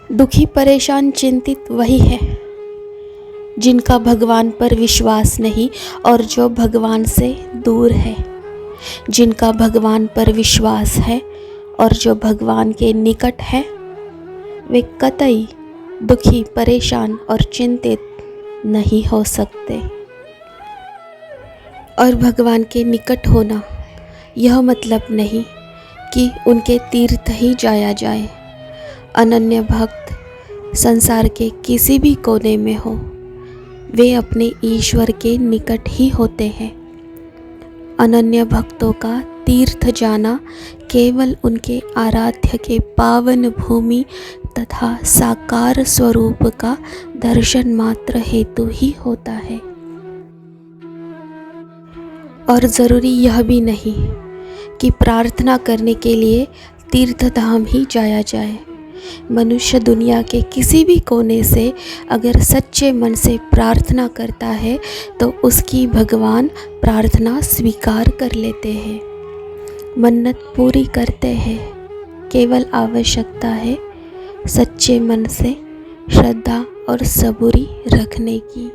दुखी परेशान चिंतित वही है जिनका भगवान पर विश्वास नहीं और जो भगवान से दूर है। जिनका भगवान पर विश्वास है और जो भगवान के निकट है, वे कतई दुखी परेशान और चिंतित नहीं हो सकते। और भगवान के निकट होना यह मतलब नहीं कि उनके तीर्थ ही जाया जाए। अनन्य भक्त संसार के किसी भी कोने में हो, वे अपने ईश्वर के निकट ही होते हैं। अनन्य भक्तों का तीर्थ जाना केवल उनके आराध्य के पावन भूमि तथा साकार स्वरूप का दर्शन मात्र हेतु ही होता है। और ज़रूरी यह भी नहीं कि प्रार्थना करने के लिए तीर्थ धाम ही जाया जाए। मनुष्य दुनिया के किसी भी कोने से अगर सच्चे मन से प्रार्थना करता है तो उसकी भगवान प्रार्थना स्वीकार कर लेते हैं, मन्नत पूरी करते हैं। केवल आवश्यकता है सच्चे मन से श्रद्धा और सबूरी रखने की।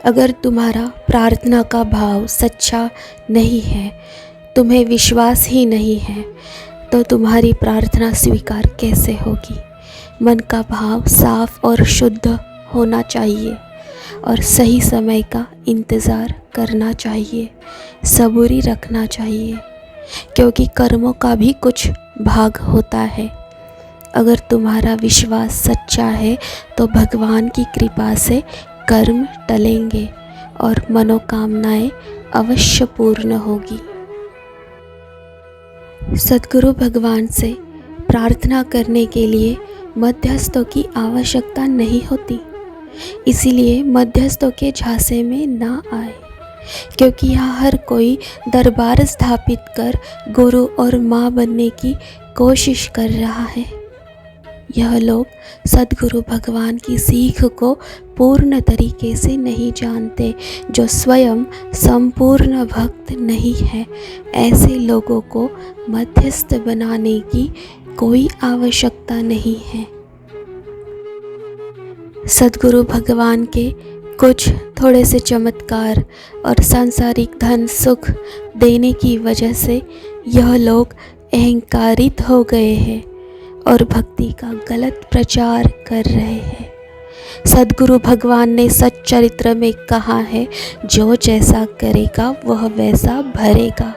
अगर तुम्हारा प्रार्थना का भाव सच्चा नहीं है, तुम्हें विश्वास ही नहीं है, तो तुम्हारी प्रार्थना स्वीकार कैसे होगी। मन का भाव साफ और शुद्ध होना चाहिए और सही समय का इंतज़ार करना चाहिए, सबूरी रखना चाहिए, क्योंकि कर्मों का भी कुछ भाग होता है। अगर तुम्हारा विश्वास सच्चा है तो भगवान की कृपा से कर्म टलेंगे और मनोकामनाएं अवश्य पूर्ण होगी। सद्गुरु भगवान से प्रार्थना करने के लिए मध्यस्थों की आवश्यकता नहीं होती, इसीलिए मध्यस्थों के झांसे में ना आए, क्योंकि यहाँ हर कोई दरबार स्थापित कर गुरु और माँ बनने की कोशिश कर रहा है। यह लोग सद्गुरु भगवान की सीख को पूर्ण तरीके से नहीं जानते, जो स्वयं संपूर्ण भक्त नहीं है। ऐसे लोगों को मध्यस्थ बनाने की कोई आवश्यकता नहीं है। सद्गुरु भगवान के कुछ थोड़े से चमत्कार और सांसारिक धन सुख देने की वजह से यह लोग अहंकारित हो गए हैं और भक्ति का गलत प्रचार कर रहे हैं। सद्गुरु भगवान ने सच्चरित्र में कहा है, जो जैसा करेगा वह वैसा भरेगा।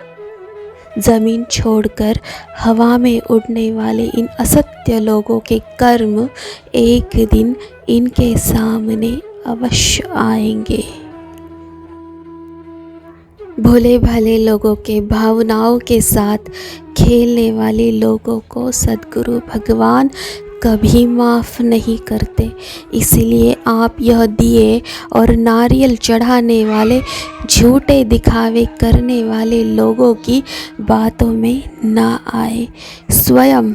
जमीन छोड़कर हवा में उड़ने वाले इन असत्य लोगों के कर्म एक दिन इनके सामने अवश्य आएंगे। भोले भाले लोगों के भावनाओं के साथ खेलने वाले लोगों को सद्गुरु भगवान कभी माफ़ नहीं करते। इसलिए आप यह दिए और नारियल चढ़ाने वाले झूठे दिखावे करने वाले लोगों की बातों में ना आए। स्वयं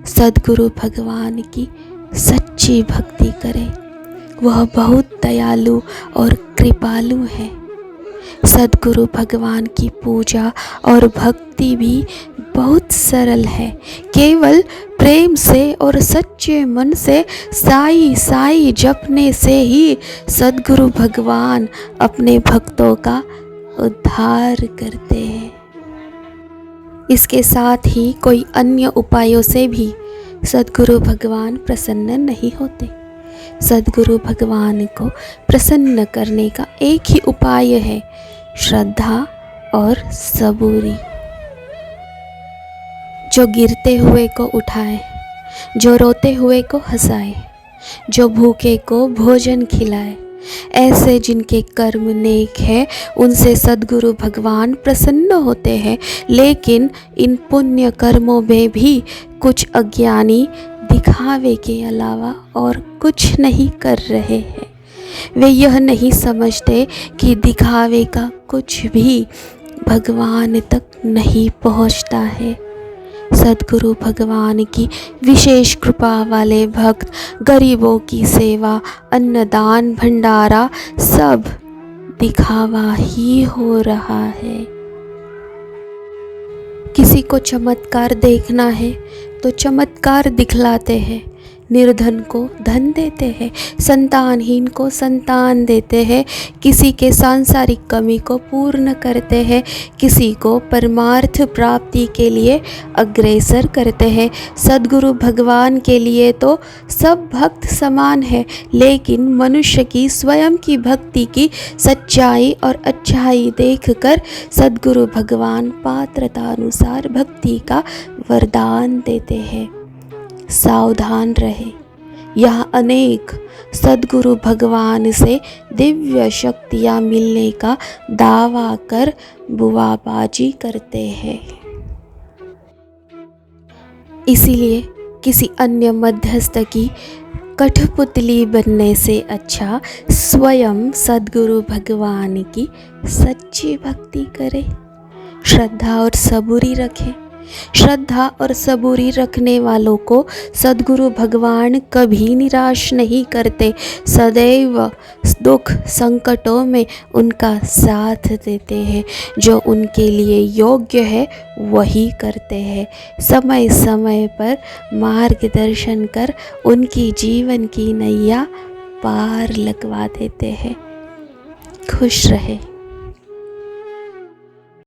सद्गुरु भगवान की सच्ची भक्ति करें, वह बहुत दयालु और कृपालु है। सद्गुरु भगवान की पूजा और भक्ति भी बहुत सरल है। केवल प्रेम से और सच्चे मन से साई साई जपने से ही सद्गुरु भगवान अपने भक्तों का उद्धार करते हैं। इसके साथ ही कोई अन्य उपायों से भी सद्गुरु भगवान प्रसन्न नहीं होते। सद्गुरु भगवान को प्रसन्न करने का एक ही उपाय है, श्रद्धा और सबूरी। जो गिरते हुए को उठाए, जो रोते हुए को हंसाए, जो भूखे को भोजन खिलाए, ऐसे जिनके कर्म नेक है उनसे सद्गुरु भगवान प्रसन्न होते हैं। लेकिन इन पुण्य कर्मों में भी कुछ अज्ञानी दिखावे के अलावा और कुछ नहीं कर रहे हैं। वे यह नहीं समझते कि दिखावे का कुछ भी भगवान तक नहीं पहुंचता है। सद्गुरु भगवान की विशेष कृपा वाले भक्त गरीबों की सेवा, अन्नदान, भंडारा सब दिखावा ही हो रहा है। किसी को चमत्कार देखना है तो चमत्कार दिखलाते हैं, निर्धन को धन देते हैं, संतानहीन को संतान देते हैं, किसी के सांसारिक कमी को पूर्ण करते हैं, किसी को परमार्थ प्राप्ति के लिए अग्रसर करते हैं। सद्गुरु भगवान के लिए तो सब भक्त समान है, लेकिन मनुष्य की स्वयं की भक्ति की सच्चाई और अच्छाई देखकर सद्गुरु भगवान पात्रता अनुसार भक्ति का वरदान देते हैं। सावधान रहे, यह अनेक सद्गुरु भगवान से दिव्य शक्तियाँ मिलने का दावा कर बुवाबाजी करते हैं। इसीलिए किसी अन्य मध्यस्थ की कठपुतली बनने से अच्छा स्वयं सद्गुरु भगवान की सच्ची भक्ति करें, श्रद्धा और सबूरी रखें। श्रद्धा और सबूरी रखने वालों को सद्गुरु भगवान कभी निराश नहीं करते, सदैव दुख संकटों में उनका साथ देते हैं। जो उनके लिए योग्य है वही करते हैं। समय समय पर मार्गदर्शन कर उनकी जीवन की नैया पार लगवा देते हैं। खुश रहे।